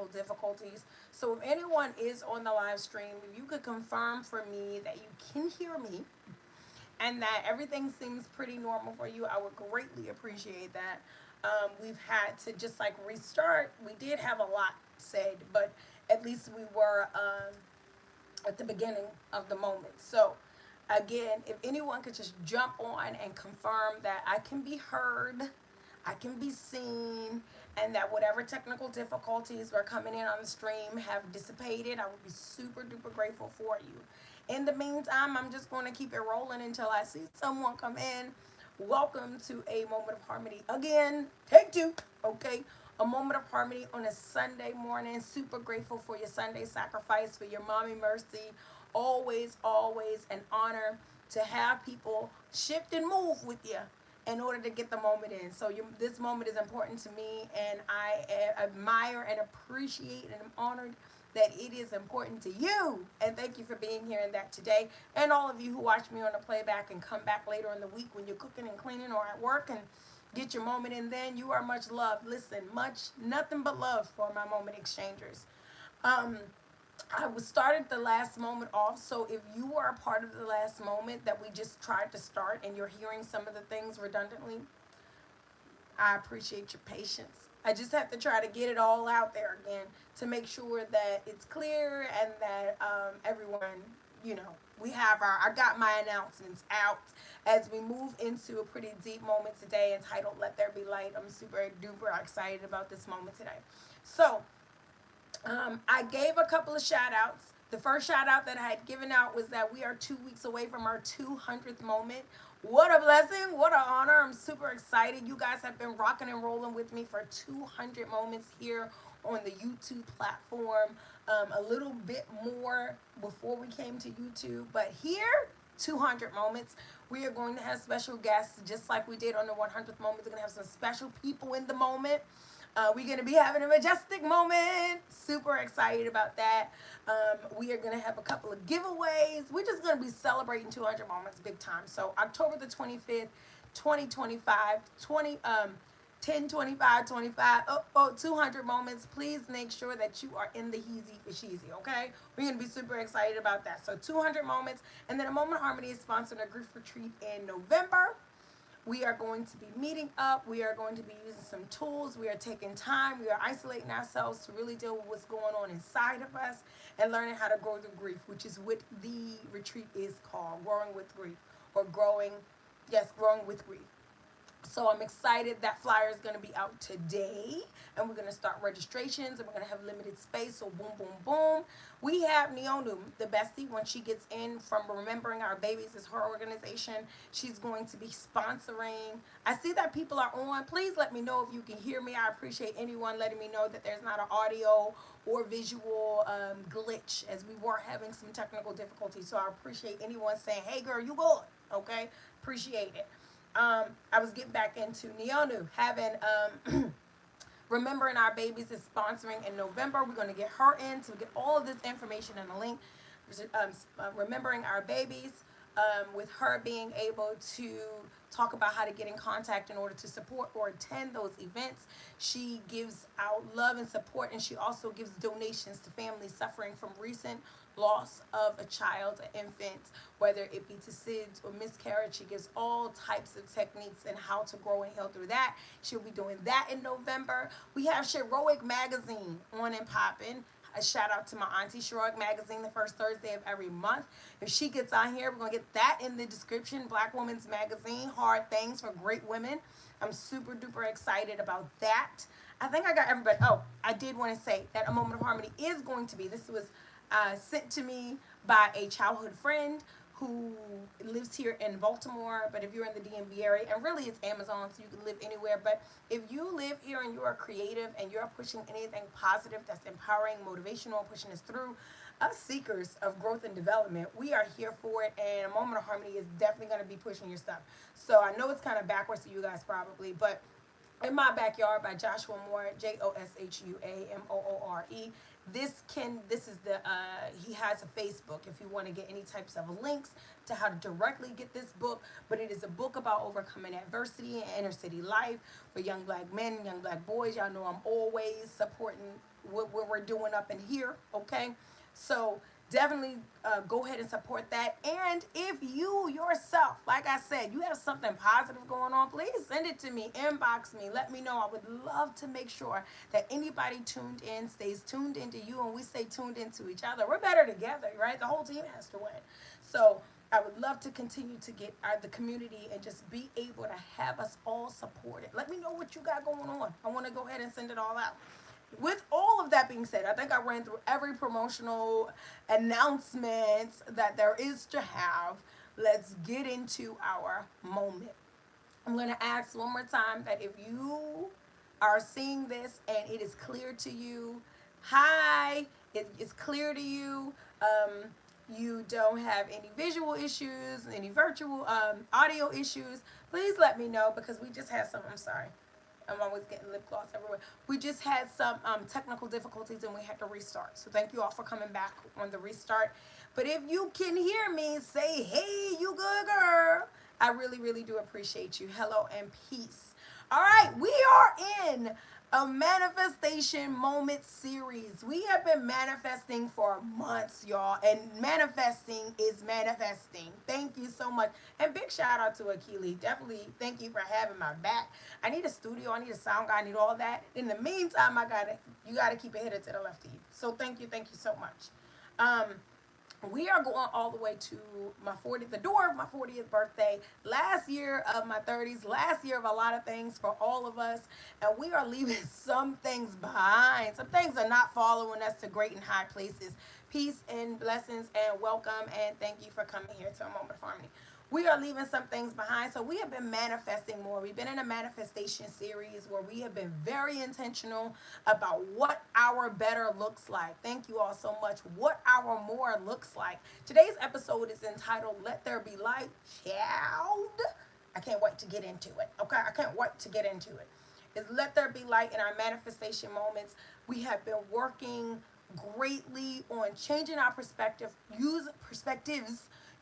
technical difficulties. So if anyone is on the live stream, if you could confirm for me that you can hear me and that everything seems pretty normal for you, I would greatly appreciate that. We've had to just like restart. We did have a lot said, but at least we were at the beginning of the moment. So, again, if anyone could just jump on and confirm that I can be heard, I can be seen, and that whatever technical difficulties were coming in on the stream have dissipated, I would be super duper grateful for you. In the meantime, I'm just going to keep it rolling until I see someone come in. Welcome to a Moment of Harmony. Again, take two, okay? A Moment of Harmony on a Sunday morning. Super grateful for your Sunday sacrifice, for your mommy mercy. Always, always an honor to have people shift and move with you in order to get the moment in. So this moment is important to me, and I admire and appreciate and am honored that it is important to you. And thank you for being here in that today. And all of you who watch me on the playback and come back later in the week when you're cooking and cleaning or at work and get your moment in then, you are much loved. Listen, nothing but love for my moment exchangers. Um, I started the last moment off, so if you are a part of the last moment that we just tried to start and you're hearing some of the things redundantly, I appreciate your patience. I just have to try to get it all out there again to make sure that it's clear and that everyone, you know, I got my announcements out as we move into a pretty deep moment today entitled Let There Be Light. I'm super duper excited about this moment today. So, I gave a couple of shout outs. The first shout out that I had given out was that we are 2 weeks away from our 200th moment. What a blessing. What an honor. I'm super excited. You guys have been rocking and rolling with me for 200 moments here on the YouTube platform. A little bit more before we came to YouTube, but here, 200 moments. We are going to have special guests just like we did on the 100th moment. We're going to have some special people in the moment. We're going to be having a majestic moment. Super excited about that. We are going to have a couple of giveaways. We're just going to be celebrating 200 moments big time. So October the 25th, 2025, 10, 25, 25, 200 moments. Please make sure that you are in the heezy for sheezy, okay? We're going to be super excited about that. So 200 moments. And then A Moment of Harmony is sponsoring a grief retreat in November. We are going to be meeting up. We are going to be using some tools. We are taking time. We are isolating ourselves to really deal with what's going on inside of us and learning how to grow through grief, which is what the retreat is called, Growing with Grief, or growing with grief. So I'm excited. That flyer is going to be out today, and we're going to start registrations, and we're going to have limited space. So boom, boom, boom. We have Neonu, the bestie, when she gets in from Remembering Our Babies, is her organization. She's going to be sponsoring. I see that people are on. Please let me know if you can hear me. I appreciate anyone letting me know that there's not an audio or visual glitch, as we were having some technical difficulties. So I appreciate anyone saying, hey girl, you good, okay? Appreciate it. I was getting back into Neonu having Remembering Our Babies is sponsoring in November. We're going to get her in to get all of this information in a link. Remembering Our Babies, with her being able to talk about how to get in contact in order to support or attend those events. She gives out love and support, and she also gives donations to families suffering from recent loss of a child, an infant, whether it be to SIDS or miscarriage. She gives all types of techniques and how to grow and heal through that. She'll be doing that in November. We have Sheroic Magazine on and popping. A shout out to my auntie, Sheroic Magazine, the first Thursday of every month. If she gets on here, we're going to get that in the description. Black Women's Magazine, Hard Things for Great Women. I'm super duper excited about that. I think I got everybody. Oh, I did want to say that A Moment of Harmony is going to be, this was sent to me by a childhood friend who lives here in Baltimore, but if you're in the DMV area, and really it's Amazon, so you can live anywhere, but if you live here and you are creative and you're pushing anything positive that's empowering, motivational, pushing us through, us seekers of growth and development, we are here for it, and A Moment of Harmony is definitely going to be pushing your stuff. So I know it's kind of backwards to you guys probably, but In My Backyard by Joshua Moore, Joshuamoore. This is the he has a Facebook if you want to get any types of links to how to directly get this book. But it is a book about overcoming adversity in inner city life for young black men, young black boys. Y'all know I'm always supporting what we're doing up in here. Okay, so definitely go ahead and support that. And if you yourself, like I said, you have something positive going on, please send it to me, inbox me, let me know. I would love to make sure that anybody tuned in stays tuned into you, and we stay tuned into each other. We're better together, right? The whole team has to win. So I would love to continue to get the community and just be able to have us all supported. Let me know what you got going on. I want to go ahead and send it all out. With all of that being said, I think I ran through every promotional announcement that there is to have. Let's get into our moment. I'm going to ask one more time that if you are seeing this and it is clear to you, hi, it's clear to you, you don't have any visual issues, any virtual audio issues, please let me know, because we just had some, I'm sorry. I'm always getting lip gloss everywhere. We just had some technical difficulties and we had to restart. So thank you all for coming back on the restart. But if you can hear me, say, hey, you good girl. I really, really do appreciate you. Hello and peace. All right, we are in a manifestation moment series. We have been manifesting for months, y'all, and manifesting is manifesting. Thank you so much. And big shout out to Akili. Definitely thank you for having my back. I need a studio, I need a sound guy, I need all that. In the meantime, you gotta keep it headed to the left of you. So thank you so much. We are going all the way to my 40th, the door of my 40th birthday, last year of my 30s, last year of a lot of things for all of us, and we are leaving some things behind. Some things are not following us to great and high places. Peace and blessings and welcome, and thank you for coming here to A Moment of Harmony. We are leaving some things behind. So we have been manifesting more. We've been in a manifestation series where we have been very intentional about what our better looks like. Thank you all so much. What our more looks like. Today's episode is entitled Let There Be Light. Child, I can't wait to get into it. Okay, I can't wait to get into it. Is Let There Be Light in our manifestation moments. We have been working greatly on changing our perspectives,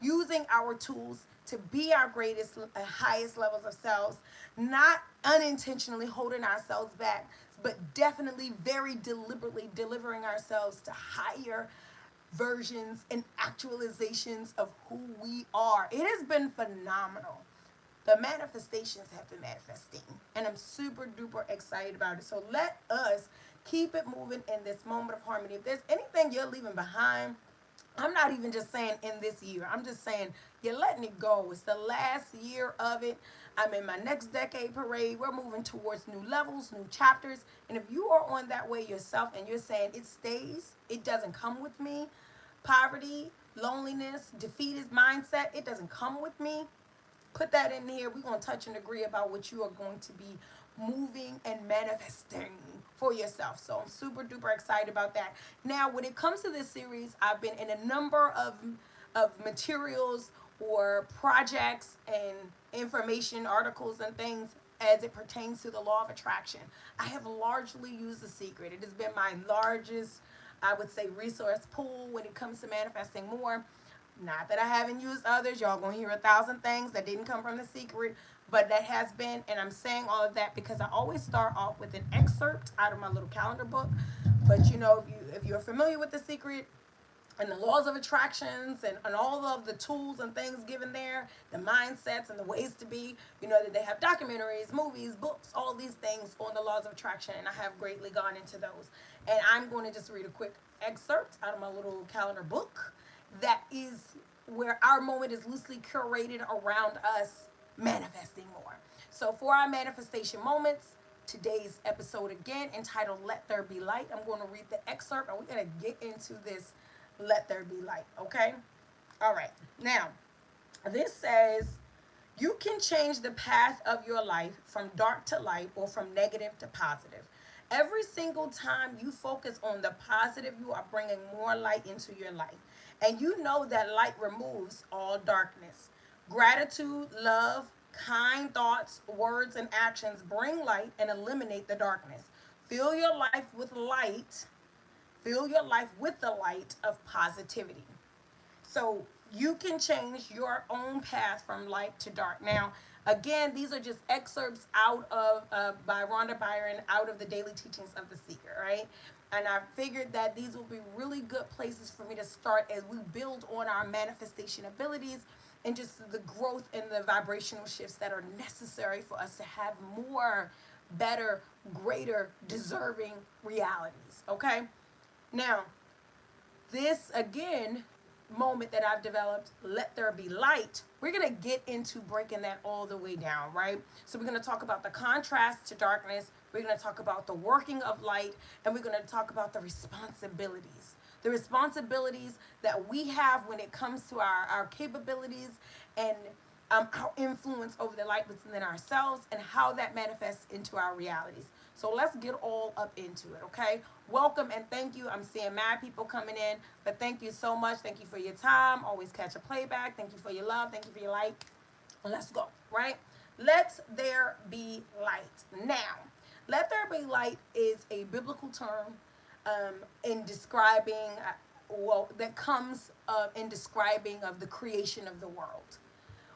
using our tools to be our greatest, highest levels of selves, not unintentionally holding ourselves back, but definitely very deliberately delivering ourselves to higher versions and actualizations of who we are. It has been phenomenal. The manifestations have been manifesting, and I'm super duper excited about it. So let us keep it moving in this moment of harmony. If there's anything you're leaving behind, I'm not even just saying in this year. I'm just saying you're letting it go. It's the last year of it. I'm in my next decade parade. We're moving towards new levels, new chapters. And if you are on that way yourself and you're saying it stays, it doesn't come with me, poverty, loneliness, defeated mindset, it doesn't come with me, put that in here. We're going to touch and agree about what you are going to be moving and manifesting for yourself. So I'm super duper excited about that. Now, when it comes to this series, I've been in a number of materials or projects and information articles and things as it pertains to the law of attraction. I have largely used The Secret. It has been my largest, I would say, resource pool when it comes to manifesting more. Not that I haven't used others. Y'all gonna hear 1,000 things that didn't come from The Secret, but that has been, and I'm saying all of that because I always start off with an excerpt out of my little calendar book. But you know, if you're familiar with The Secret and the laws of attractions and all of the tools and things given there, the mindsets and the ways to be, you know that they have documentaries, movies, books, all these things on the laws of attraction, and I have greatly gone into those. And I'm going to just read a quick excerpt out of my little calendar book that is where our moment is loosely curated around us manifesting more. So for our manifestation moments, today's episode again entitled Let There Be Light. I'm going to read the excerpt and we're going to get into this Let There Be Light, okay? All right. Now, this says, you can change the path of your life from dark to light or from negative to positive. Every single time you focus on the positive, you are bringing more light into your life. And you know that light removes all darkness. Gratitude, love, Kind thoughts, words, and actions bring light and eliminate the darkness. Fill your life with light. Fill your life with the light of positivity. So you can change your own path from light to dark. Now, again, these are just excerpts out of by Rhonda Byron, out of the Daily Teachings of the Seeker, right? And I figured that these will be really good places for me to start as we build on our manifestation abilities and just the growth and the vibrational shifts that are necessary for us to have more, better, greater, deserving realities. Okay? Now, this again moment that I've developed, let there be light, we're going to get into breaking that all the way down, right? So we're going to talk about the contrast to darkness, we're going to talk about the working of light, and we're going to talk about the responsibilities. The responsibilities that we have when it comes to our capabilities and our influence over the light within ourselves and how that manifests into our realities. So let's get all up into it, okay? Welcome and thank you. I'm seeing mad people coming in, but thank you so much. Thank you for your time. Always catch a playback. Thank you for your love. Thank you for your light. Let's go, right? Let there be light. Now, let there be light is a biblical term in describing, that comes in describing of the creation of the world.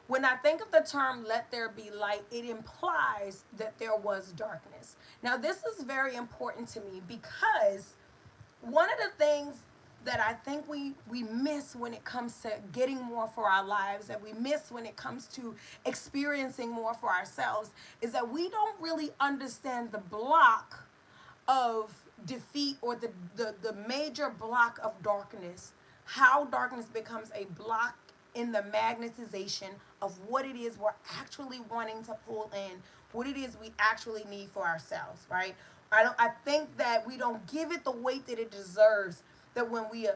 When I think of the term let there be light, it implies that there was darkness. Now, this is very important to me because one of the things that I think we miss when it comes to getting more for our lives, that we miss when it comes to experiencing more for ourselves, is that we don't really understand the block of defeat or the major block of darkness, how darkness becomes a block in the magnetization of what it is we're actually wanting to pull in, what it is we actually need for ourselves, right? I think that we don't give it the weight that it deserves, that when we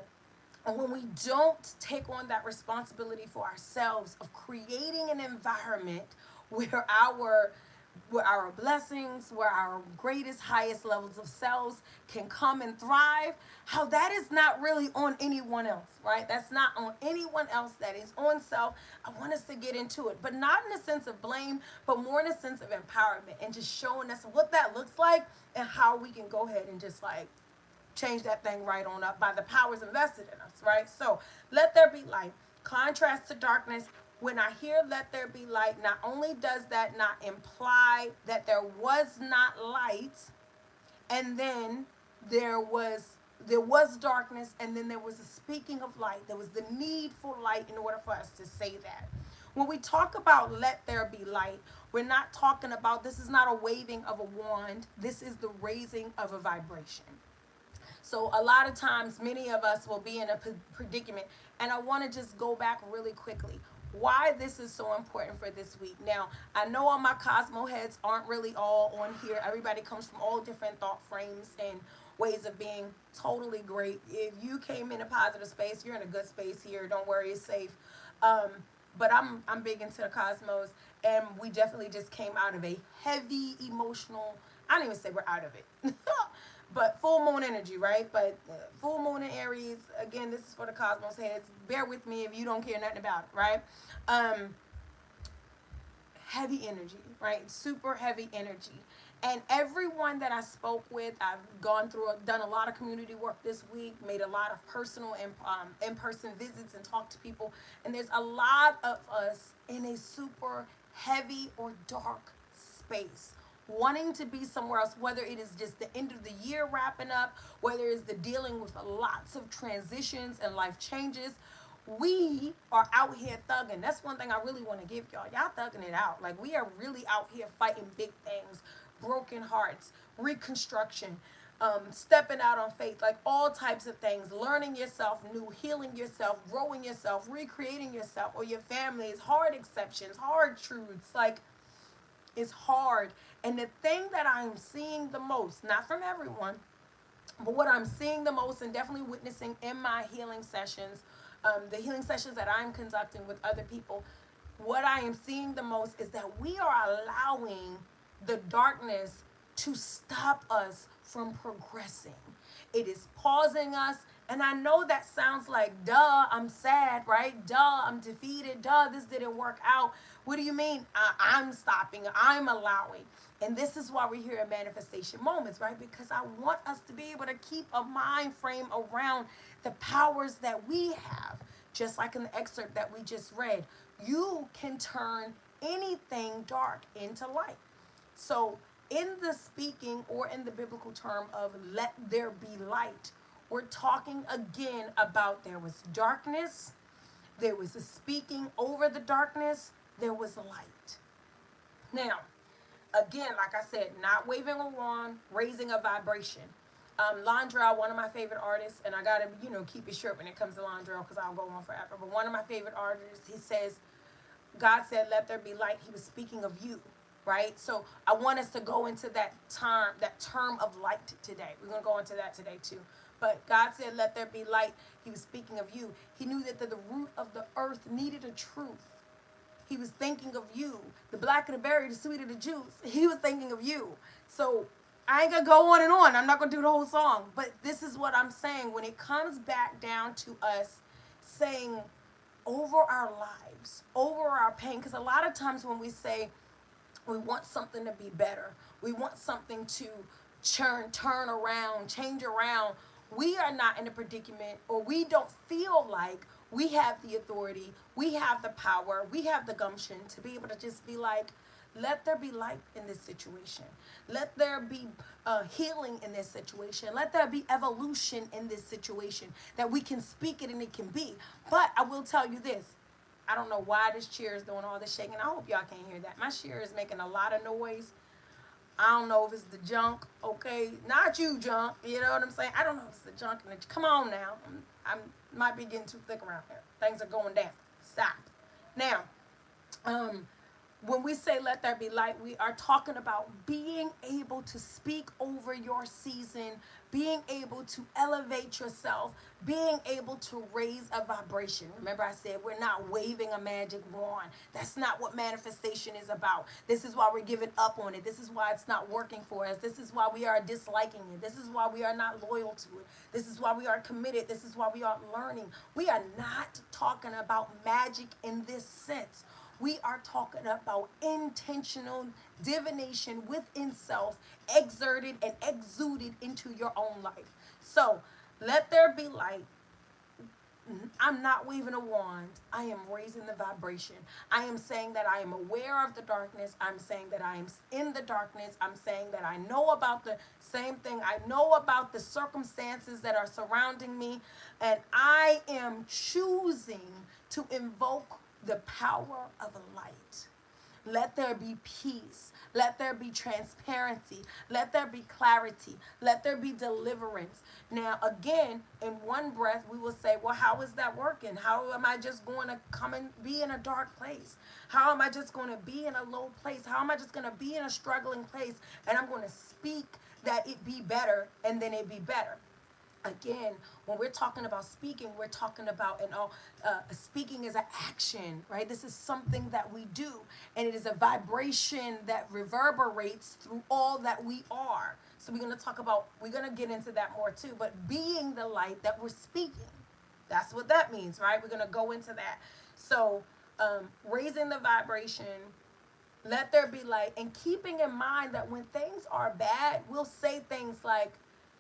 don't take on that responsibility for ourselves of creating an environment where our blessings, where our greatest, highest levels of selves can come and thrive, how that is not really on anyone else, right? That's not on anyone else, that is on self. I want us to get into it, but not in a sense of blame, but more in a sense of empowerment and just showing us what that looks like and how we can go ahead and just like change that thing right on up by the powers invested in us, right? So let there be light. Contrast to darkness. When I hear let there be light, not only does that not imply that there was not light, and then there was darkness, and then there was a speaking of light. There was the need for light in order for us to say that. When we talk about let there be light, we're not talking about, this is not a waving of a wand. This is the raising of a vibration. So a lot of times, many of us will be in a predicament. And I want to just go back really quickly. Why this is so important for this week. Now, I know all my Cosmo heads aren't really all on here. Everybody comes from all different thought frames and ways of being. Totally great. If you came in a positive space, you're in a good space here. Don't worry, it's safe. But I'm big into the cosmos, and we definitely just came out of a heavy emotional. I don't even say we're out of it. But full moon energy, right? But full moon in Aries, again, this is for the cosmos heads. Bear with me if you don't care nothing about it, right? Heavy energy, right? Super heavy energy. And everyone that I spoke with, I've done a lot of community work this week, made a lot of personal and in-person visits and talked to people. And there's a lot of us in a super heavy or dark space, wanting to be somewhere else, whether it is just the end of the year wrapping up, whether it's the dealing with lots of transitions and life changes. We are out here thugging. That's one thing I really want to give y'all. Y'all thugging it out. Like, we are really out here fighting big things, broken hearts, reconstruction, stepping out on faith, like all types of things, learning yourself new, healing yourself, growing yourself, recreating yourself or your families, hard exceptions, hard truths. Like, it's hard. And the thing that I'm seeing the most, not from everyone, but what I'm seeing the most and definitely witnessing in my healing sessions, the healing sessions that I'm conducting with other people, what I am seeing the most is that we are allowing the darkness to stop us from progressing. It is pausing us And I know that sounds like, duh, I'm sad, right? Duh, I'm defeated. Duh, this didn't work out. What do you mean? I'm stopping. I'm allowing. And this is why we're here at Manifestation Moments, right? Because I want us to be able to keep a mind frame around the powers that we have. Just like in the excerpt that we just read, you can turn anything dark into light. So, in the speaking or in the biblical term of let there be light, we're talking again about there was darkness, there was a speaking over the darkness, there was light. Now, again, like I said, not waving a wand, raising a vibration. Londrell, one of my favorite artists, and I gotta, keep it short when it comes to Londrell because I'll go on forever. But one of my favorite artists, he says, God said, "Let there be light." He was speaking of you, right? So I want us to go into that term of light today. We're gonna go into that today too. But God said, "Let there be light." He was speaking of you. He knew that the root of the earth needed a truth. He was thinking of you. The blacker the berry, the sweeter the juice. He was thinking of you. So I ain't gonna go on and on. I'm not gonna do the whole song. But this is what I'm saying. When it comes back down to us saying over our lives, over our pain, because a lot of times when we say we want something to be better, we want something to turn around, change around, we are not in a predicament, or we don't feel like we have the authority, we have the power, we have the gumption to be able to just be like, let there be light in this situation. Let there be healing in this situation. Let there be evolution in this situation. That we can speak it and it can be. But I will tell you this. I don't know why this chair is doing all this shaking. I hope y'all can't hear that. My chair is making a lot of noise. I don't know if it's the junk, okay? Not you, junk. You know what I'm saying? I don't know if it's the junk. Come on now. I might be getting too thick around here. Things are going down. Stop. Now, when we say let there be light, we are talking about being able to speak over your season, being able to elevate yourself, being able to raise a vibration. Remember I said we're not waving a magic wand. That's not what manifestation is about. This is why we're giving up on it. This is why it's not working for us. This is why we are disliking it. This is why we are not loyal to it. This is why we are committed. This is why we are learning. We are not talking about magic in this sense. We are talking about intentional divination within self, exerted and exuded into your own life. So, let there be light. I'm not waving a wand. I am raising the vibration. I am saying that I am aware of the darkness. I'm saying that I am in the darkness. I'm saying that I know about the same thing. I know about the circumstances that are surrounding me. And I am choosing to invoke the power of light. Let there be peace. Let there be transparency. Let there be clarity. Let there be deliverance. Now, again, in one breath, we will say, well, how is that working? How am I just going to come and be in a dark place? How am I just going to be in a low place? How am I just going to be in a struggling place? And I'm going to speak that it be better, and then it be better. Again, when we're talking about speaking, we're talking about speaking is an action, right? This is something that we do, and it is a vibration that reverberates through all that we are. So we're going to get into that more too, but being the light that we're speaking, that's what that means, right? We're going to go into that. So raising the vibration, let there be light, and keeping in mind that when things are bad, we'll say things like,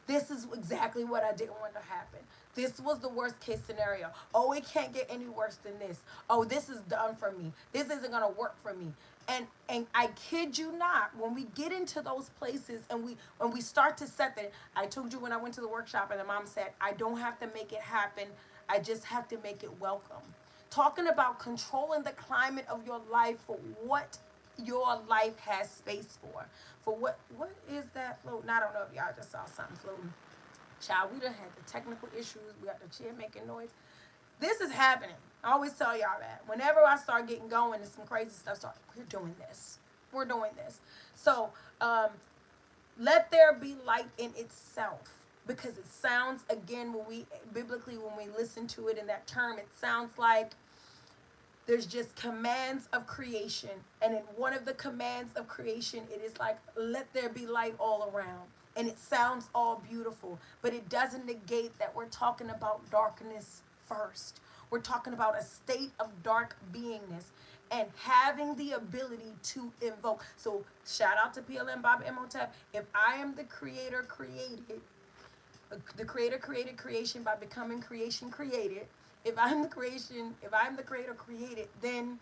this is exactly what I didn't want to happen. This was the worst case scenario. Oh, it can't get any worse than this. Oh, this is done for me. This isn't going to work for me. And I kid you not, when we get into those places and when we start to set that, I told you when I went to the workshop and the mom said, I don't have to make it happen. I just have to make it welcome. Talking about controlling the climate of your life for what your life has space for what is that floating? I don't know if y'all just saw something floating. Child, we done had the technical issues. We got the chair making noise. This is happening. I always tell y'all that. Whenever I start getting going and some crazy stuff we're doing this. We're doing this. So, let there be light in itself. Because it sounds, again, when we listen to it in that term, it sounds like there's just commands of creation. And in one of the commands of creation, it is like, let there be light all around. and it sounds all beautiful, but it doesn't negate that we're talking about darkness first. We're talking about a state of dark beingness and having the ability to invoke. So shout out to PLM Bob Imhotep. If I am the creator created, the creator created creation by becoming creation created. If I'm the creator created, then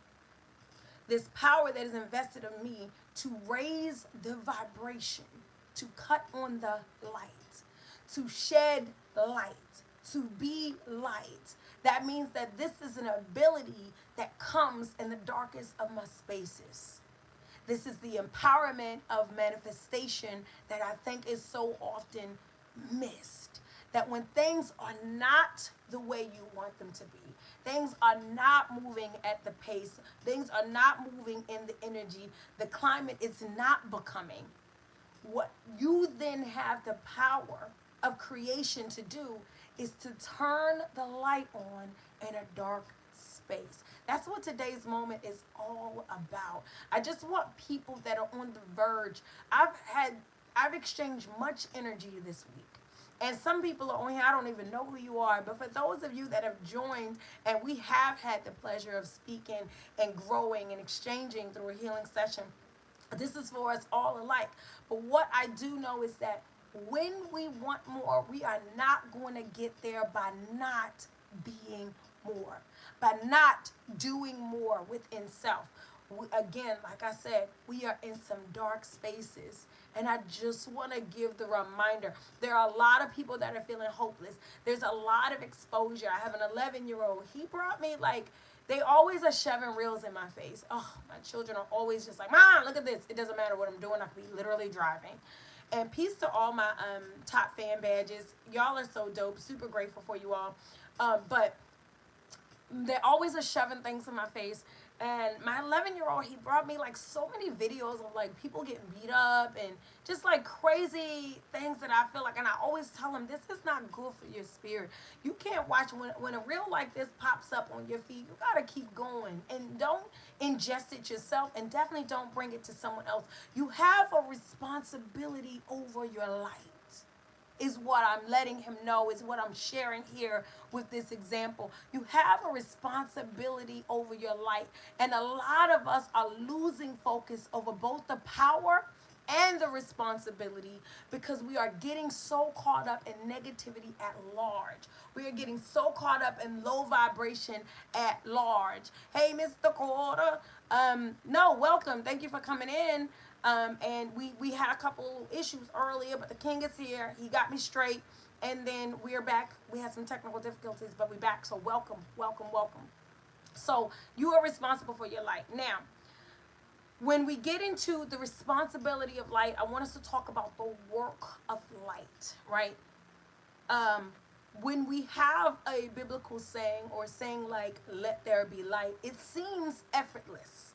this power that is invested in me to raise the vibration, to cut on the light, to shed light, to be light. That means that this is an ability that comes in the darkest of my spaces. This is the empowerment of manifestation that I think is so often missed. That when things are not the way you want them to be, things are not moving at the pace, things are not moving in the energy, the climate is not becoming, what you then have the power of creation to do is to turn the light on in a dark space. That's what today's moment is all about. I just want people that are on the verge. I've exchanged much energy this week. And some people are on here, I don't even know who you are, but for those of you that have joined and we have had the pleasure of speaking and growing and exchanging through a healing session, this is for us all alike. But what I do know is that when we want more, we are not going to get there by not being more, by not doing more within self. Again, like I said, we are in some dark spaces. And I just want to give the reminder. There are a lot of people that are feeling hopeless. There's a lot of exposure. I have an 11-year-old. He brought me they always are shoving reels in my face. Oh, my children are always just like, Mom, look at this. It doesn't matter what I'm doing. I could be literally driving. And peace to all my top fan badges. Y'all are so dope. Super grateful for you all. But they always are shoving things in my face. And my 11-year-old, he brought me so many videos of people getting beat up and just crazy things that I feel like, and I always tell him, this is not good for your spirit. You can't watch when a reel like this pops up on your feed. You gotta keep going and don't ingest it yourself, and definitely don't bring it to someone else. You have a responsibility over your life, is what I'm letting him know, is what I'm sharing here with this example. You have a responsibility over your life. And a lot of us are losing focus over both the power and the responsibility because we are getting so caught up in negativity at large. We are getting so caught up in low vibration at large. Hey, Mr. Carter. No, welcome. Thank you for coming in. And we had a couple issues earlier, but the king is here. He got me straight. And then we're back. We had some technical difficulties, but we're back. So welcome, welcome, welcome. So you are responsible for your light. Now, when we get into the responsibility of light, I want us to talk about the work of light, right? When we have a biblical saying or saying let there be light, it seems effortless.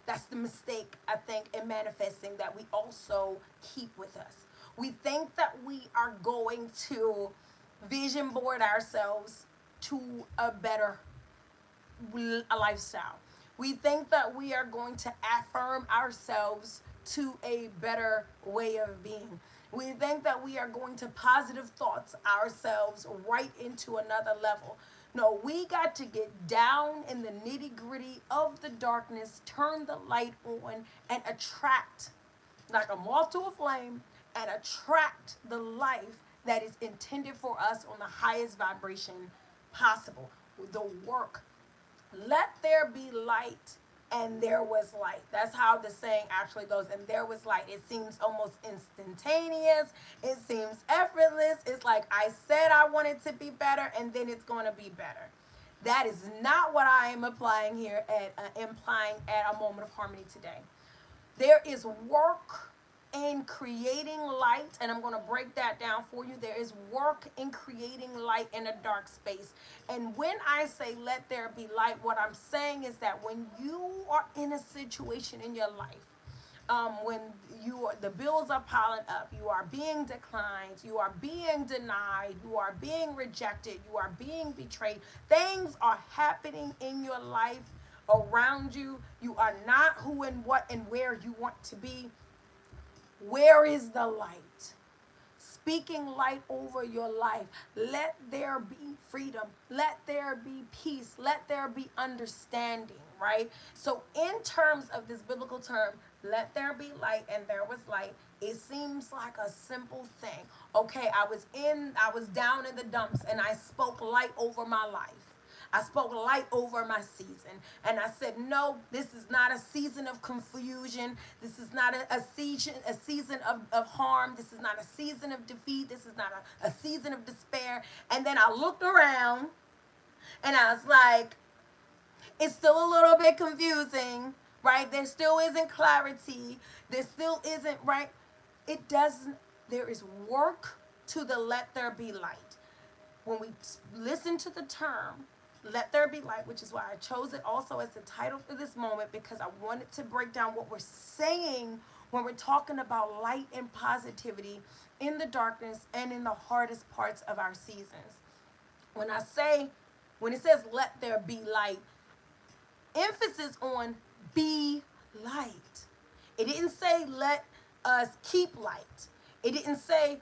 That's the mistake, I think, in manifesting that we also keep with us. We think that we are going to vision board ourselves to a better lifestyle. We think that we are going to affirm ourselves to a better way of being. We think that we are going to positive thoughts ourselves right into another level. No, we got to get down in the nitty-gritty of the darkness, turn the light on, and attract, like a moth to a flame, and attract the life that is intended for us on the highest vibration possible. The work. Let there be light, and there was light. That's how the saying actually goes, and there was light. It seems almost instantaneous. It seems effortless. It's like I said I wanted to be better, and then it's going to be better. That is not what I am implying here implying at a moment of harmony today. There is work in creating light, and I'm going to break that down for you. There is work in creating light in a dark space. And when I say let there be light, what I'm saying is that when you are in a situation in your life, when the bills are piling up, you are being declined, you are being denied, you are being rejected, you are being betrayed, things are happening in your life around you, you are not who and what and where you want to be. Where is the light? speaking light over your life. Let there be freedom. Let there be peace. Let there be understanding, right? So in terms of this biblical term, let there be light and there was light, it seems like a simple thing. Okay, I was down in the dumps and I spoke light over my life. I spoke light over my season. And I said, no, this is not a season of confusion. This is not a season of harm. This is not a season of defeat. This is not a season of despair. And then I looked around and I was like, it's still a little bit confusing, right? There still isn't clarity. There still isn't, right? It doesn't, there is work to the let there be light. When we listen to the term, let there be light, which is why I chose it also as the title for this moment, because I wanted to break down what we're saying when we're talking about light and positivity in the darkness and in the hardest parts of our seasons. When it says let there be light, emphasis on be light. It didn't say let us keep light. It didn't say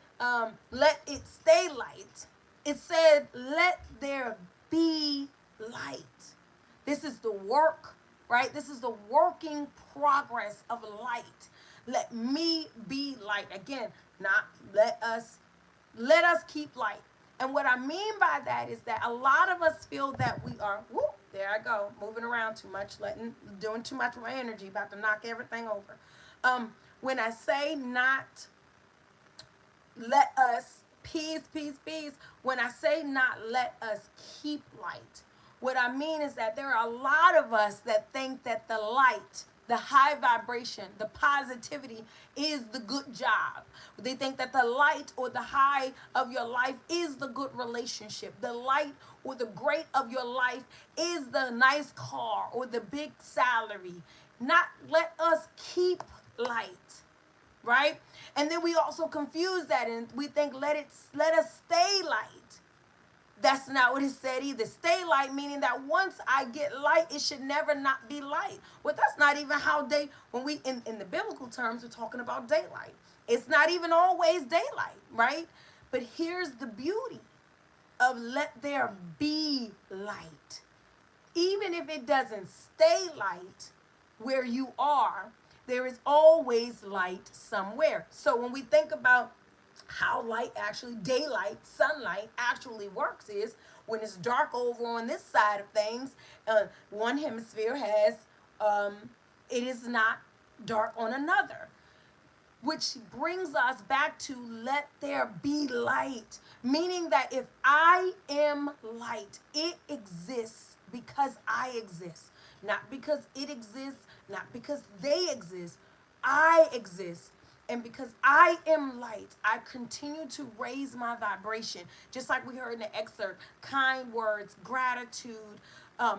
let it stay light. It said let there be light. This is the work, right? This is the working progress of light. Let me be light. Again, not let us keep light. And what I mean by that is that a lot of us feel that we are, whoop, there I go, moving around too much, doing too much of my energy, about to knock everything over. When I say not let us, peace, when I say not let us keep light, what I mean is that there are a lot of us that think that the light, the high vibration, the positivity is the good job. They think that the light or the high of your life is the good relationship. The light or the great of your life is the nice car or the big salary. Not let us keep light, right? And then we also confuse that and we think let us stay light. That's not what it said either. Stay light, meaning that once I get light, it should never not be light. Well, that's not even how when we, in the biblical terms, we're talking about daylight. It's not even always daylight, right? But here's the beauty of let there be light. Even if it doesn't stay light where you are, there is always light somewhere. So when we think about how light actually, daylight, sunlight actually works is when it's dark over on this side of things, one hemisphere has, it is not dark on another. Which brings us back to let there be light. Meaning that if I am light, it exists because I exist. Not because it exists, not because they exist. I exist. And because I am light, I continue to raise my vibration. Just like we heard in the excerpt, kind words, gratitude,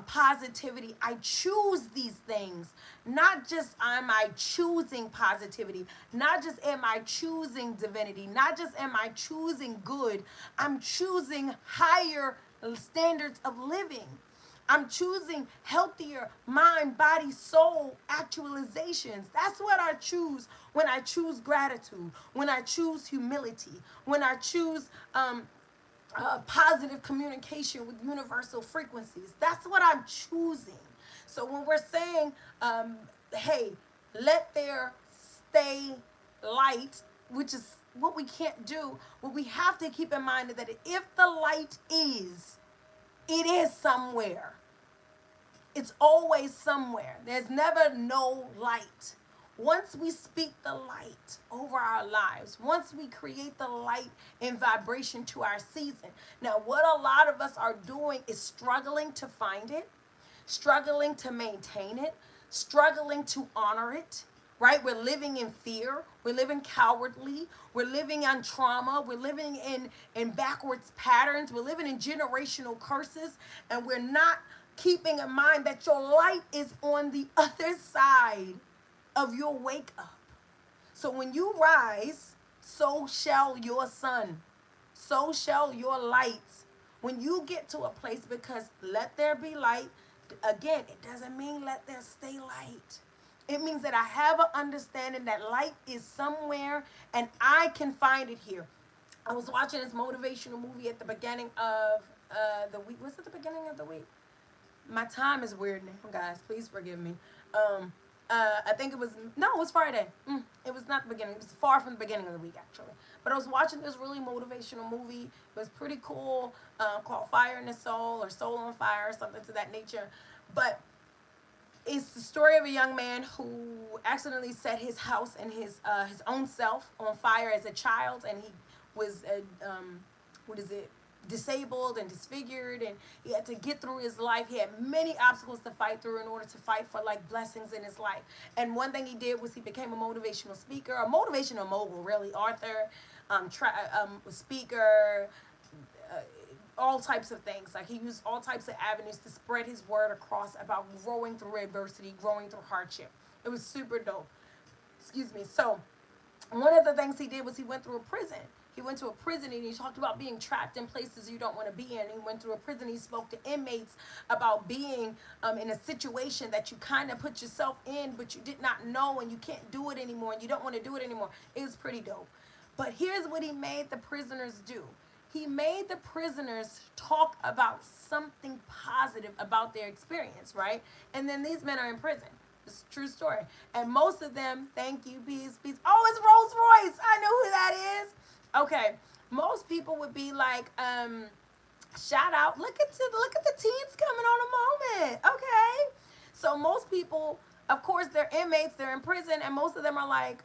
positivity. I choose these things. Not just am I choosing positivity. Not just am I choosing divinity. Not just am I choosing good. I'm choosing higher standards of living. I'm choosing healthier mind, body, soul actualizations. That's what I choose when I choose gratitude, when I choose humility, when I choose positive communication with universal frequencies. That's what I'm choosing. So when we're saying, hey, let there stay light, which is what we can't do, what we have to keep in mind is that if the light is, it is somewhere. It's always somewhere. There's never no light. Once we speak the light over our lives, once we create the light and vibration to our season. Now, what a lot of us are doing is struggling to find it, struggling to maintain it, struggling to honor it, right? We're living in fear. We're living cowardly. We're living on trauma. We're living in backwards patterns. We're living in generational curses, and we're not keeping in mind that your light is on the other side of your wake up. So when you rise, so shall your sun, so shall your light. When you get to a place, because let there be light, again, it doesn't mean let there stay light. It means that I have an understanding that light is somewhere and I can find it here. I was watching this motivational movie at the beginning of the week. Was it the beginning of the week? My time is weird now, guys. Please forgive me. Um, I think it was no, it was Friday. It was not the beginning. It was far from the beginning of the week, actually. But I was watching this really motivational movie. It was pretty cool, called Fire in the Soul or Soul on Fire or something to that nature. But it's the story of a young man who accidentally set his house and his own self on fire as a child, and he was what is it, disabled and disfigured, and he had to get through his life. He had many obstacles to fight through in order to fight for like blessings in his life. And one thing he did was he became a motivational speaker, a motivational mogul, really, author, speaker, uh, all types of things. Like he used all types of avenues to spread his word across about growing through adversity, growing through hardship. It was super dope. Excuse me. So one of the things he did was he went through a prison. He went to a prison and he talked about being trapped in places you don't want to be in. He went through a prison. He spoke to inmates about being in a situation that you kind of put yourself in, but you did not know, and you can't do it anymore, and you don't want to do it anymore. It was pretty dope. But here's what he made the prisoners do. He made the prisoners talk about something positive about their experience, right? And then these men are in prison. It's a true story. And most of them, thank you, peace, peace. Oh, it's Rolls Royce. I know who that is. Okay. Most people would be like, shout out. Look at the teens coming on a moment. Okay. So most people, of course, they're inmates, they're in prison, and most of them are like,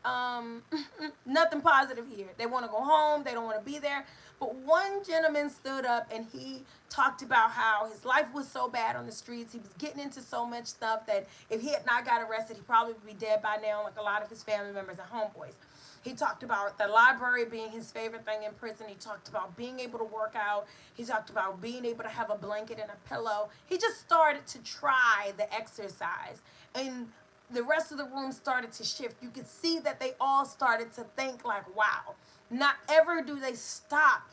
nothing positive here. They want to go home, they don't want to be there. But one gentleman stood up and he talked about how his life was so bad on the streets. He was getting into so much stuff that if he had not got arrested, he'd probably be dead by now, like a lot of his family members and homeboys. He talked about the library being his favorite thing in prison. He talked about being able to work out. He talked about being able to have a blanket and a pillow. He just started to try the exercise. And the rest of the room started to shift. You could see that they all started to think like, wow. Not ever do they stop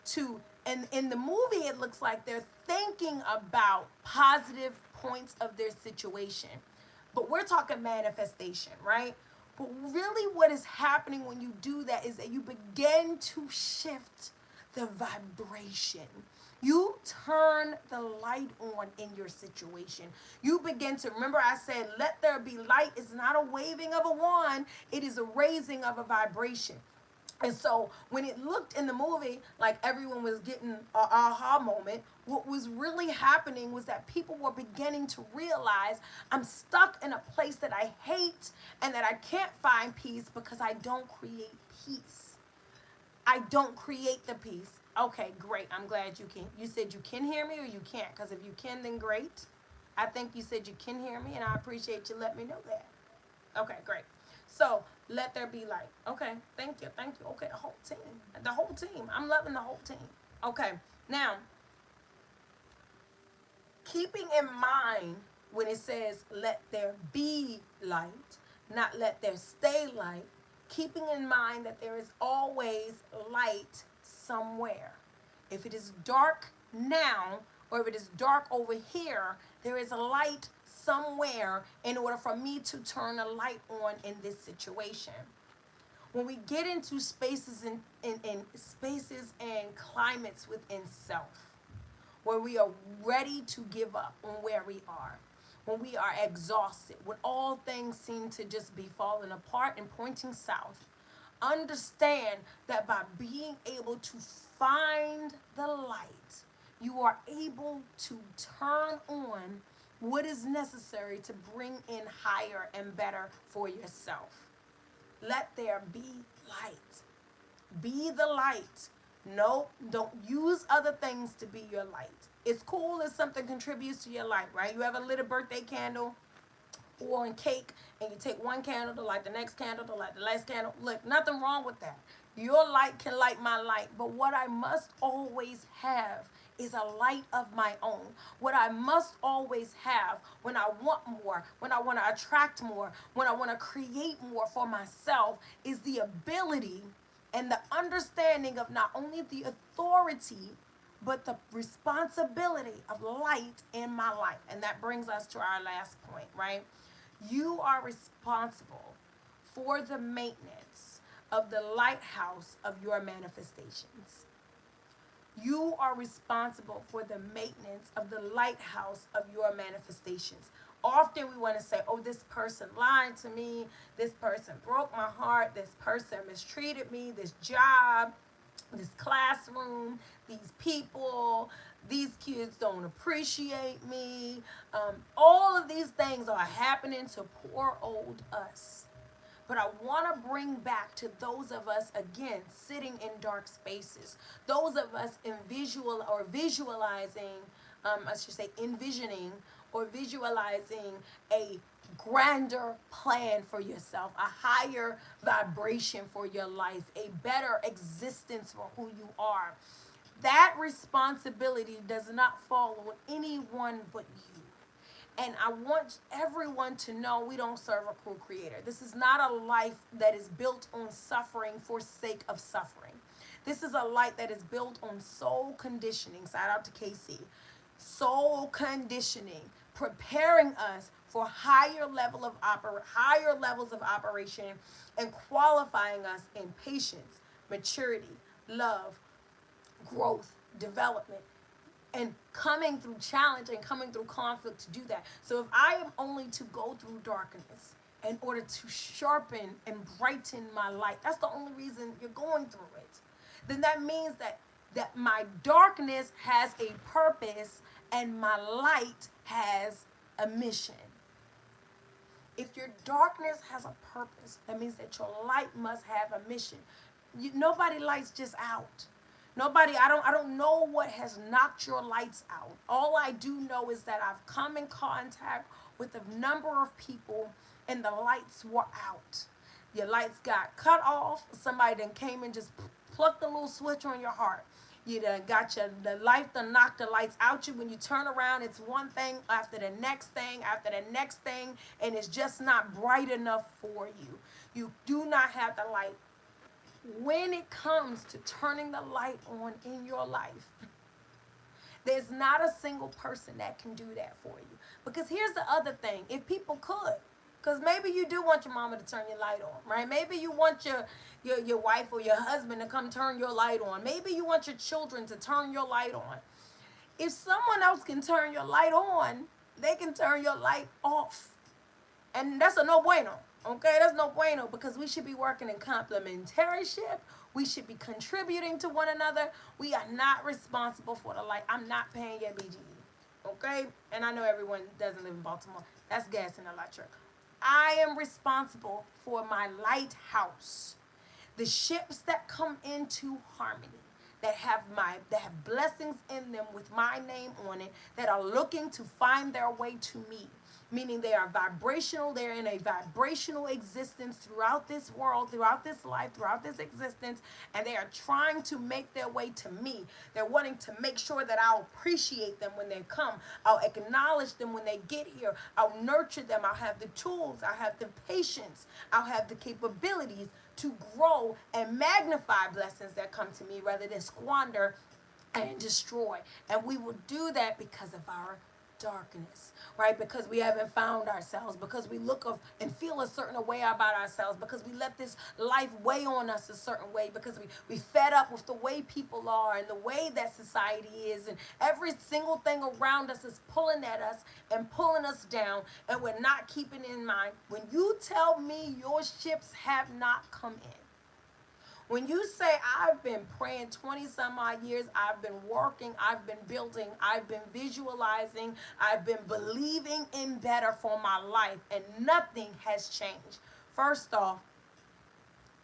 to, and in the movie it looks like they're thinking about positive points of their situation. But we're talking manifestation, right? But really what is happening when you do that is that you begin to shift the vibration. You turn the light on in your situation. You begin to, remember I said, let there be light is not a waving of a wand, it is a raising of a vibration. And so when it looked in the movie like everyone was getting an aha moment, what was really happening was that people were beginning to realize I'm stuck in a place that I hate and that I can't find peace because I don't create peace. I don't create the peace. Okay, great. I'm glad you can. You said you can hear me or you can't? Because if you can, then great. I think you said you can hear me, and I appreciate you letting me know that. Okay, great. So let there be light. Okay, thank you, thank you. Okay, the whole team. The whole team. I'm loving the whole team. Okay, now, keeping in mind when it says let there be light, not let there stay light, keeping in mind that there is always light somewhere. If it is dark now, or if it is dark over here, there is a light somewhere in order for me to turn a light on in this situation. When we get into spaces in spaces and climates within self, where we are ready to give up on where we are, when we are exhausted, when all things seem to just be falling apart and pointing south, understand that by being able to find the light, you are able to turn on what is necessary to bring in higher and better for yourself. Let there be light. Be the light. No, don't use other things to be your light. It's cool if something contributes to your light, right? You ever lit a birthday candle or in cake, and you take one candle to light the next candle to light the last candle. Look, nothing wrong with that. Your light can light my light, but what I must always have is a light of my own. What I must always have when I want more, when I want to attract more, when I want to create more for myself is the ability and the understanding of not only the authority but the responsibility of light in my life. And that brings us to our last point, right? You are responsible for the maintenance of the lighthouse of your manifestations. You are responsible for the maintenance of the lighthouse of your manifestations. Often we want to say, oh, this person lied to me, this person broke my heart, this person mistreated me, this job, this classroom, these people, these kids don't appreciate me. All of these things are happening to poor old us. But I want to bring back to those of us, again, sitting in dark spaces, those of us in visualizing, I should say envisioning or visualizing a grander plan for yourself, a higher vibration for your life, a better existence for who you are. That responsibility does not fall on anyone but you. And I want everyone to know we don't serve a cruel creator. This is not a life that is built on suffering for sake of suffering. This is a life that is built on soul conditioning. Shout out to KC. Soul conditioning, preparing us for higher levels of operation and qualifying us in patience, maturity, love, growth, development, and coming through challenge and coming through conflict to do that. So if I am only to go through darkness in order to sharpen and brighten my light, that's the only reason you're going through it. Then that means that my darkness has a purpose and my light has a mission. If your darkness has a purpose, that means that your light must have a mission. Nobody lights just out. Nobody, I don't know what has knocked your lights out. All I do know is that I've come in contact with a number of people and the lights were out. Your lights got cut off. Somebody then came and just plucked a little switch on your heart. You done got the life done knocked the lights out you. When you turn around, it's one thing after the next thing, after the next thing, and it's just not bright enough for you. You do not have the light. When it comes to turning the light on in your life, there's not a single person that can do that for you. Because here's the other thing. If people could, because maybe you do want your mama to turn your light on, right? Maybe you want your wife or your husband to come turn your light on. Maybe you want your children to turn your light on. If someone else can turn your light on, they can turn your light off. And that's a no bueno. Okay, that's no bueno, because we should be working in complementaryship. We should be contributing to one another. We are not responsible for the light. I'm not paying your BGE. Okay? And I know everyone doesn't live in Baltimore. That's gas and electric. I am responsible for my lighthouse. The ships that come into harmony, that have blessings in them with my name on it, that are looking to find their way to me. Meaning they are vibrational, they're in a vibrational existence throughout this world, throughout this life, throughout this existence, and they are trying to make their way to me. They're wanting to make sure that I'll appreciate them when they come. I'll acknowledge them when they get here. I'll nurture them. I'll have the tools. I'll have the patience. I'll have the capabilities to grow and magnify blessings that come to me rather than squander and destroy. And we will do that because of our darkness, right? Because we haven't found ourselves, because we look of and feel a certain way about ourselves, because we let this life weigh on us a certain way, because we fed up with the way people are and the way that society is, and every single thing around us is pulling at us and pulling us down, and we're not keeping in mind. When you tell me your ships have not come in, when you say, I've been praying 20 some odd years, I've been working, I've been building, I've been visualizing, I've been believing in better for my life, and nothing has changed. First off,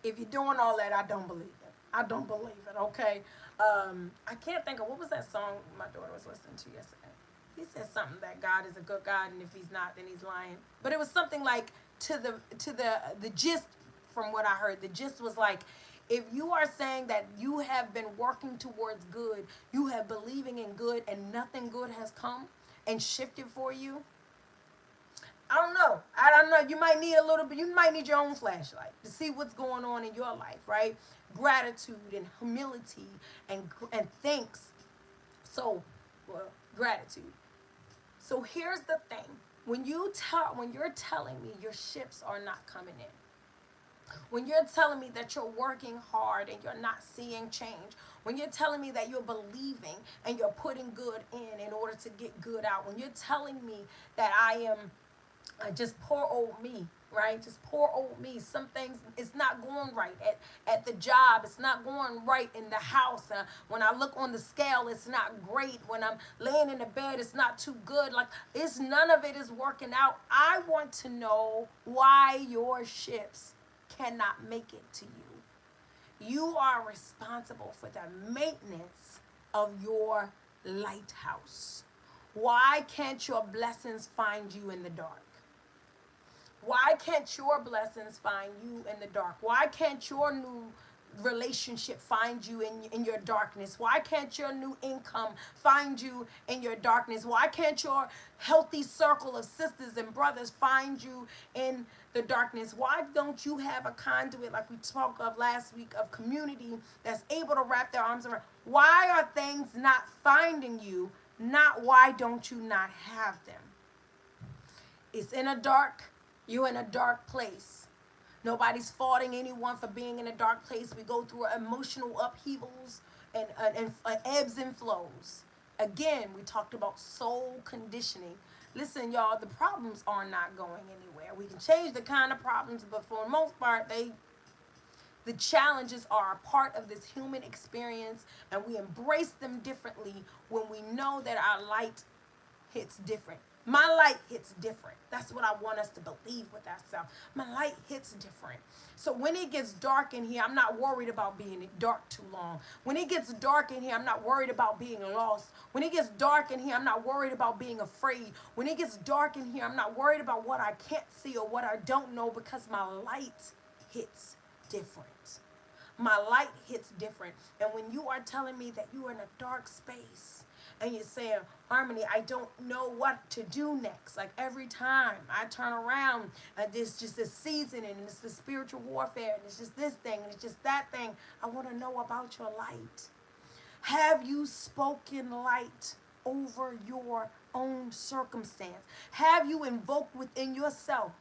if you're doing all that, I don't believe it. I don't believe it, okay? I can't think of, what was that song my daughter was listening to yesterday? He said something that God is a good God, and if he's not, then he's lying. But it was something like, to the gist, from what I heard, the gist was like, if you are saying that you have been working towards good, you have believing in good, and nothing good has come and shifted for you, I don't know. You might need a little bit, you might need your own flashlight to see what's going on in your life, right? Gratitude and humility and thanks. So, gratitude. So here's the thing. When you're telling me your ships are not coming in, When you're telling me that you're working hard and you're not seeing change, when you're telling me that you're believing and you're putting good in order to get good out, when you're telling me that I am just poor old me, right? Just poor old me. Some things, it's not going right at the job. It's not going right in the house. When I look on the scale, it's not great. When I'm laying in the bed, it's not too good. Like, it's none of it is working out. I want to know why your ships cannot make it to you. You are responsible for the maintenance of your lighthouse. Why can't your blessings find you in the dark? Why can't your blessings find you in the dark? Why can't your new relationship find you in your darkness? Why can't your new income find you in your darkness? Why can't your healthy circle of sisters and brothers find you in the darkness? Why don't you have a conduit, like we spoke of last week, of community that's able to wrap their arms around? Why are things not finding you? Not why don't you not have them? It's in a dark, you're in a dark place. Nobody's faulting anyone for being in a dark place. We go through emotional upheavals and ebbs and flows. Again, we talked about soul conditioning. Listen, y'all, the problems are not going anywhere. We can change the kind of problems, but for the most part, the challenges are a part of this human experience, and we embrace them differently when we know that our light hits different. My light hits different. That's what I want us to believe with ourselves. My light hits different. So when it gets dark in here, I'm not worried about being dark too long. When it gets dark in here, I'm not worried about being lost. When it gets dark in here, I'm not worried about being afraid. When it gets dark in here, I'm not worried about what I can't see or what I don't know, because my light hits different. My light hits different. And when you are telling me that you are in a dark space and you're saying, Harmony, I don't know what to do next. Like, every time I turn around, there's just this season, and it's the spiritual warfare, and it's just this thing, and it's just that thing. I want to know about your light. Have you spoken light over your own circumstance? Have you invoked within yourself?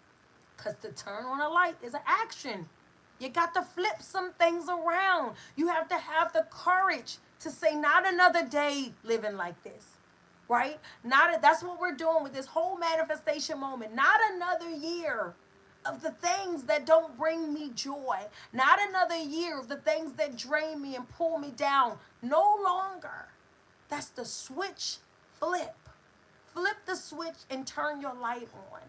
Because to turn on a light is an action. You got to flip some things around. You have to have the courage to say, not another day living like this, right? That's what we're doing with this whole manifestation moment. Not another year of the things that don't bring me joy. Not another year of the things that drain me and pull me down. No longer. That's the switch. Flip. Flip the switch and turn your light on.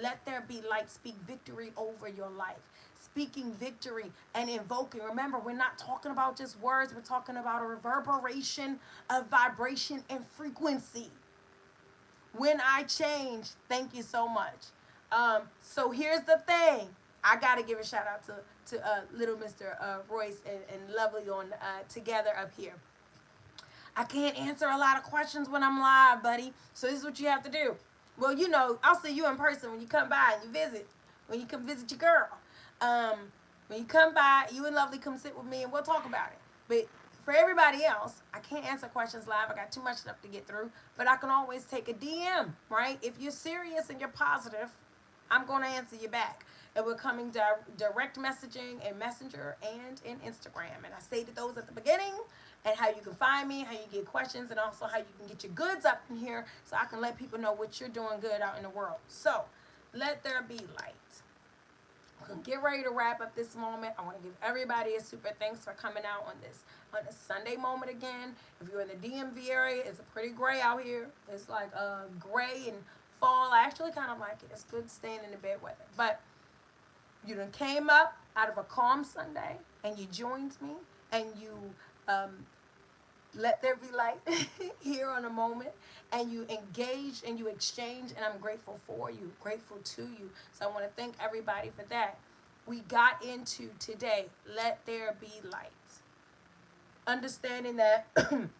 Let there be light. Speak victory over your life. Speaking victory and invoking. Remember, we're not talking about just words. We're talking about a reverberation of vibration and frequency. When I change, thank you so much. So here's the thing. I got to give a shout out to little Mr. Royce and Lovely on together up here. I can't answer a lot of questions when I'm live, buddy. So this is what you have to do. Well, you know, I'll see you in person when you come by and you visit. When you come visit your girl. When you come by, you and Lovely come sit with me and we'll talk about it. But for everybody else, I can't answer questions live. I got too much stuff to get through. But I can always take a DM, right? If you're serious and you're positive, I'm going to answer you back. And we're coming direct messaging in Messenger and in Instagram. And I stated those at the beginning, and how you can find me, how you get questions, and also how you can get your goods up in here so I can let people know what you're doing good out in the world. So, let there be light. We're going to get ready to wrap up this moment. I want to give everybody a super thanks for coming out on this Sunday moment again. If you're in the DMV area, it's pretty gray out here. It's like gray and fall. I actually kind of like it. It's good staying in the bed weather. But you done came up out of a calm Sunday and you joined me and you let there be light here on a moment, and you engage and you exchange, and I'm grateful for you, grateful to you. So I want to thank everybody for that. We got into today, let there be light. Understanding that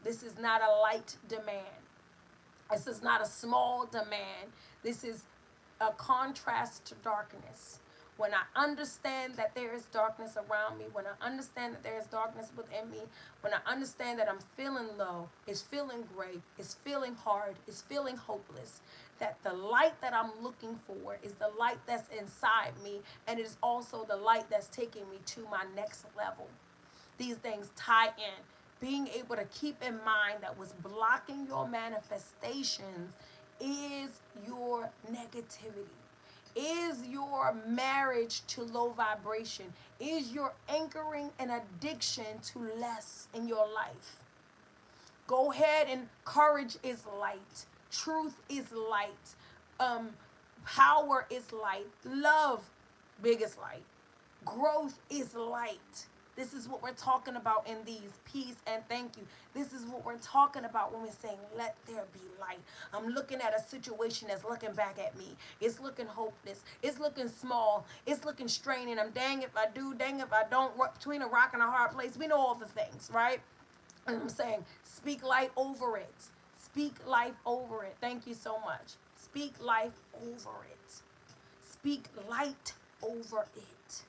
this is not a light demand. This is not a small demand. This is a contrast to darkness. When I understand that there is darkness around me, when I understand that there is darkness within me, when I understand that I'm feeling low, it's feeling gray, it's feeling hard, it's feeling hopeless, that the light that I'm looking for is the light that's inside me, and it is also the light that's taking me to my next level. These things tie in. Being able to keep in mind that what's blocking your manifestations is your negativity, is your marriage to low vibration, is your anchoring an addiction to less in your life. Go ahead, and courage is light, truth is light, um, power is light, love, biggest light, growth is light. This is what we're talking about in these. Peace and thank you. This is what we're talking about when we're saying, let there be light. I'm looking at a situation that's looking back at me. It's looking hopeless. It's looking small. It's looking straining. I'm dang if I do, dang if I don't. Between a rock and a hard place. We know all the things, right? And I'm saying, speak light over it. Speak life over it. Thank you so much. Speak life over it. Speak light over it.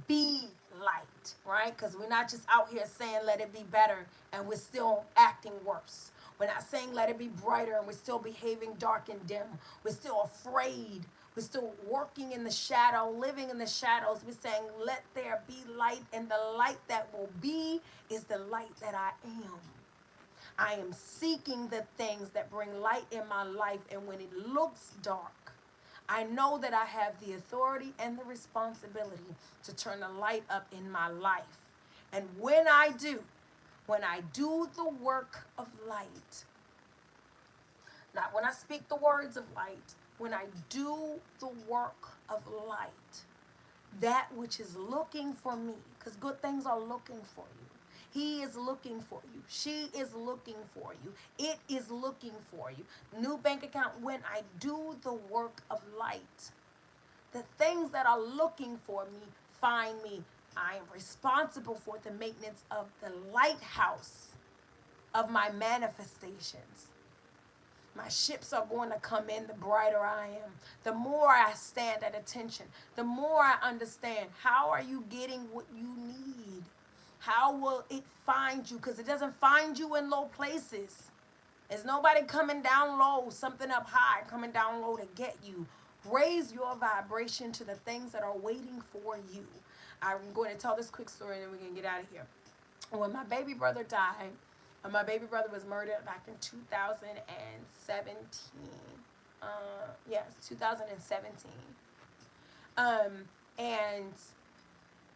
Be light, right? Because we're not just out here saying let it be better and we're still acting worse. We're not saying let it be brighter and we're still behaving dark and dim. We're still afraid. We're still working in the shadow, living in the shadows. We're saying let there be light, and the light that will be is the light that I am. I am seeking the things that bring light in my life, and when it looks dark, I know that I have the authority and the responsibility to turn the light up in my life. And when I do the work of light, not when I speak the words of light, when I do the work of light, that which is looking for me, because good things are looking for you. He is looking for you. She is looking for you. It is looking for you. New bank account. When I do the work of light, the things that are looking for me find me. I am responsible for the maintenance of the lighthouse of my manifestations. My ships are going to come in the brighter I am. The more I stand at attention, the more I understand. How are you getting what you need? How will it find you? Because it doesn't find you in low places. There's nobody coming down low, something up high, coming down low to get you. Raise your vibration to the things that are waiting for you. I'm going to tell this quick story and then we're going to get out of here. When my baby brother died, my baby brother was murdered back in 2017. Yes, 2017. And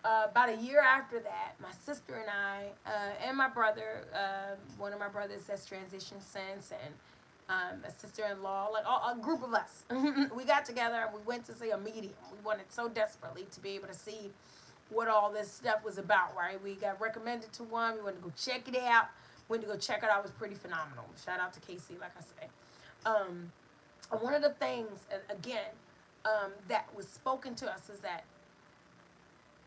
about a year after that, my sister and I, and my brother, one of my brothers has transitioned since, and a sister-in-law, like a group of us, we got together and we went to see a medium. We wanted so desperately to be able to see what all this stuff was about, right? We got recommended to one. We went to go check it out. Went to go check it out. It was pretty phenomenal. Shout out to Casey, like I say. One of the things, again, that was spoken to us is that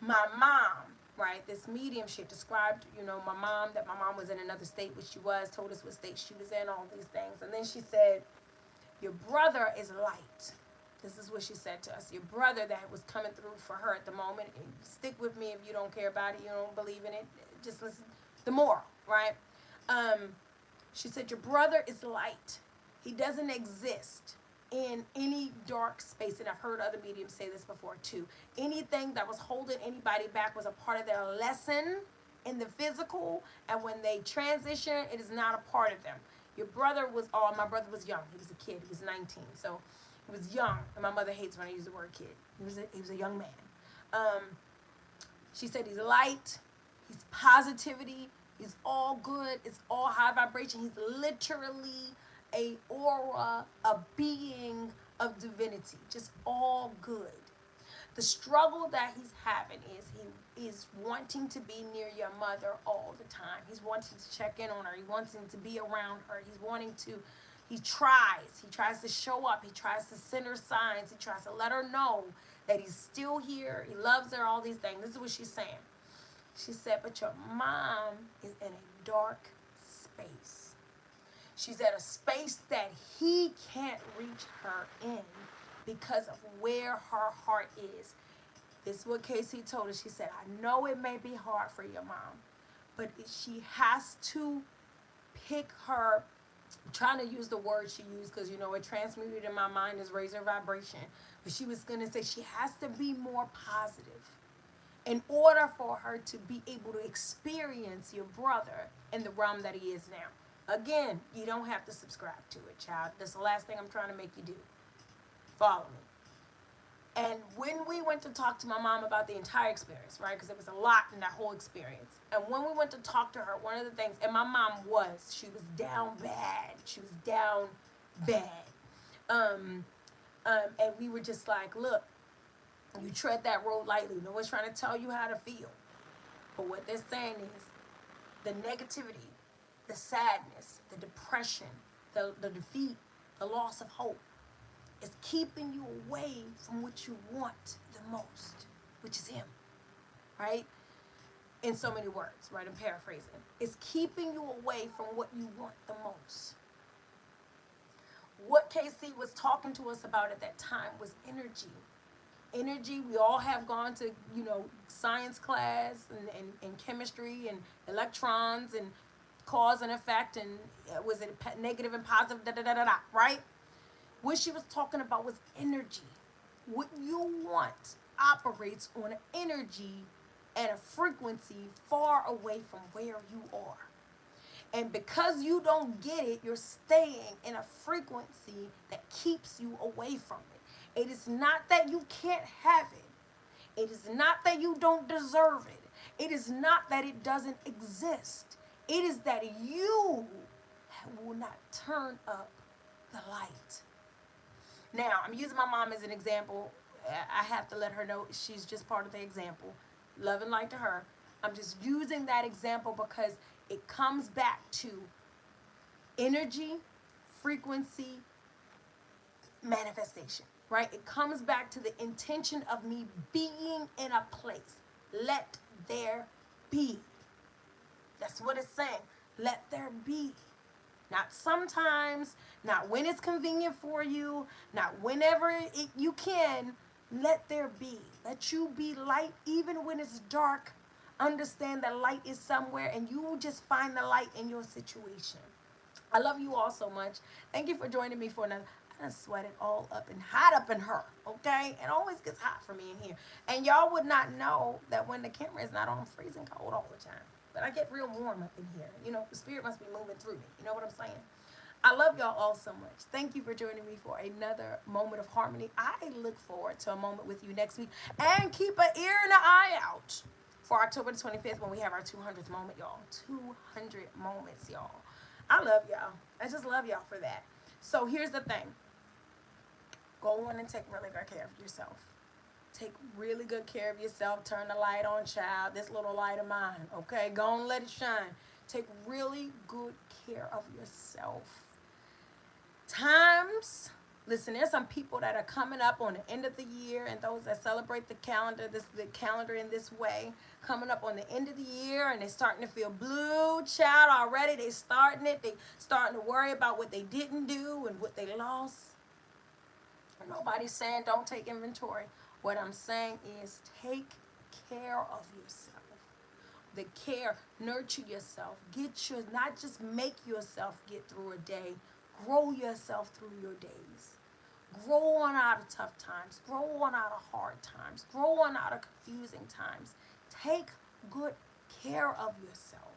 my mom, right, this medium, she described, my mom, that my mom was in another state, which she was, told us what state she was in, all these things. And then she said, your brother is light. This is what she said to us. Your brother that was coming through for her at the moment, and stick with me if you don't care about it, you don't believe in it, just listen. The moral, right? She said, your brother is light. He doesn't exist in any dark space. And I've heard other mediums say this before too. Anything that was holding anybody back was a part of their lesson in the physical. And when they transition, it is not a part of them. Your brother was, my brother was young. He was a kid. He was 19. So he was young. And my mother hates when I use the word kid. He was a young man. She said he's light. He's positivity. He's all good. It's all high vibration. He's literally a aura, a being of divinity. Just all good. The struggle that he's having is he is wanting to be near your mother all the time. He's wanting to check in on her. He wants to be around her. He tries to show up. He tries to send her signs. He tries to let her know that he's still here. He loves her, all these things. This is what she's saying. She said, but your mom is in a dark space. She's at a space that he can't reach her in because of where her heart is. This is what Casey told us. She said, I know it may be hard for your mom, but she has to pick her, I'm trying to use the word she used because, you know, it transmuted in my mind as raise her vibration. But she was going to say she has to be more positive in order for her to be able to experience your brother in the realm that he is now. Again, you don't have to subscribe to it, child. That's the last thing I'm trying to make you do. Follow me. And when we went to talk to my mom about the entire experience, right, because there was a lot in that whole experience. And when we went to talk to her, one of the things, and my mom she was down bad. She was down bad. And we were just like, look, you tread that road lightly. No one's trying to tell you how to feel. But what they're saying is the negativity, the sadness, the depression, the defeat, the loss of hope, is keeping you away from what you want the most, which is him, right? In so many words, right? I'm paraphrasing. It's keeping you away from what you want the most. What KC was talking to us about at that time was energy. Energy, we all have gone to, you know, science class and chemistry and electrons and cause and effect and was it negative and positive, right? What she was talking about was energy. What you want operates on an energy and a frequency far away from where you are. And because you don't get it, you're staying in a frequency that keeps you away from it. It is not that you can't have it. It is not that you don't deserve it. It is not that it doesn't exist. It is that you will not turn up the light. Now, I'm using my mom as an example. I have to let her know she's just part of the example. Love and light to her. I'm just using that example because it comes back to energy, frequency, manifestation, right? It comes back to the intention of me being in a place. Let there be. That's what it's saying. Let there be. Not sometimes, not when it's convenient for you, not whenever you can. Let there be. Let you be light even when it's dark. Understand that light is somewhere and you will just find the light in your situation. I love you all so much. Thank you for joining me for another. I done sweated all up and hot up in her, okay? It always gets hot for me in here. And y'all would not know that when the camera is not on, I'm freezing cold all the time. But I get real warm up in here. You know, the spirit must be moving through me. You know what I'm saying? I love y'all all so much. Thank you for joining me for another Moment of Harmony. I look forward to a moment with you next week. And keep an ear and an eye out for October the 25th when we have our 200th moment, y'all. 200 moments, y'all. I love y'all. I just love y'all for that. So here's the thing. Go on and take really good care of yourself. Take really good care of yourself. Turn the light on, child. This little light of mine, okay? Go on and let it shine. Take really good care of yourself. Times, listen, there's some people that are coming up on the end of the year and those that celebrate the calendar in this way, coming up on the end of the year and they're starting to feel blue, child, already. They starting it. They starting to worry about what they didn't do and what they lost. Nobody's saying don't take inventory. What I'm saying is take care of yourself. The care, nurture yourself. Not just make yourself get through a day. Grow yourself through your days. Grow on out of tough times. Grow on out of hard times. Grow on out of confusing times. Take good care of yourself.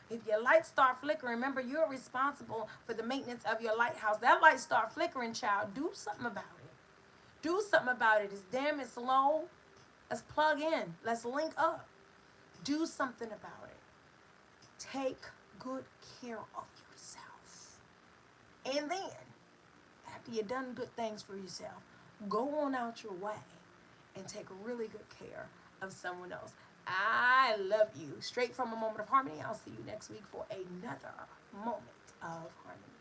If your lights start flickering, remember you're responsible for the maintenance of your lighthouse. That light start flickering, child. Do something about it. Do something about it. It's dim, it's low. Let's plug in. Let's link up. Do something about it. Take good care of yourself. And then, after you've done good things for yourself, go on out your way and take really good care of someone else. I love you. Straight from a Moment of Harmony. I'll see you next week for another Moment of Harmony.